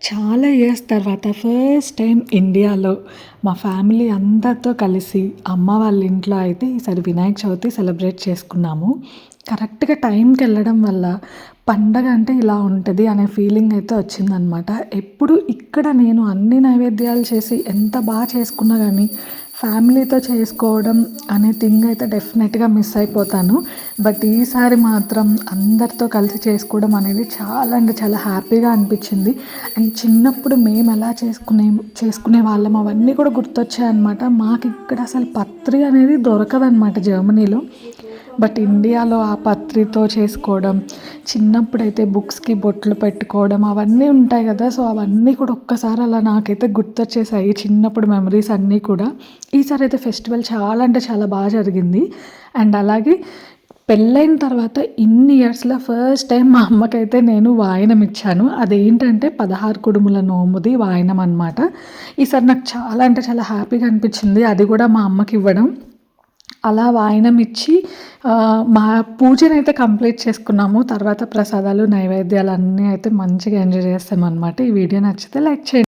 చాలా ఇయర్స్ తర్వాత first time ఇండియాలో మా ఫ్యామిలీ అందరితో కలిసి అమ్మ వాళ్ళ ఇంట్లో అయితే ఈసారి వినాయక చవితి సెలబ్రేట్ చేసుకున్నాము. కరెక్ట్‌గా టైంకి వెళ్ళడం వల్ల పండగ అంటే ఇలా ఉంటది అనే ఫీలింగ్ అయితే వచ్చిందనమాట. ఎప్పుడు ఇక్కడ నేను అన్ని నైవేద్యాలు చేసి ఎంత చేసుకున్నా గానీ ఫ్యామిలీతో చేసుకోవడం అనే థింగ్ అయితే డెఫినెట్‌గా మిస్ అయిపోతాను. బట్ ఈసారి మాత్రం అందరితో కలిసి చేసుకోవడం అనేది చాలా అంటే చాలా హ్యాపీగా అనిపించింది. అండ్ చిన్నప్పుడు మేము ఎలా చేసుకునే వాళ్ళం అవన్నీ కూడా గుర్తొచ్చాయన్నమాట. మాకు ఇక్కడ అసలు పత్రి అనేది దొరకదనమాట జర్మనీలో. బట్ ఇండియాలో ఆ పత్రితో చేసుకోవడం, చిన్నప్పుడైతే బుక్స్‌కి బొట్లు పెట్టుకోవడం అవన్నీ ఉంటాయి కదా! సో, అవన్నీ కూడా ఒక్కసారి అలా నాకైతే గుర్తొచ్చేసాయి చిన్నప్పుడు మెమరీస్ అన్నీ కూడా. ఈసారి అయితే ఫెస్టివల్ చాలా అంటే చాలా జరిగింది. అండ్ అలాగే పెళ్ళైన తర్వాత ఇన్ని ఇయర్స్‌లో ఫస్ట్ టైం మా అమ్మకైతే నేను వాయనం ఇచ్చాను. అదేంటంటే 16 కుడుముల నోముది వాయనం అనమాట. ఈసారి నాకు చాలా అంటే చాలా హ్యాపీగా అనిపించింది. అది కూడా మా అమ్మకివ్వడం. అలా వాయనం ఇచ్చి మా పూజనైతే కంప్లీట్ చేసుకున్నాము. తర్వాత ప్రసాదాలు, నైవేద్యాలు అన్నీ అయితే మంచిగా ఎంజాయ్ చేసామనమాట. ఈ వీడియో నచ్చితే లైక్ చేయండి.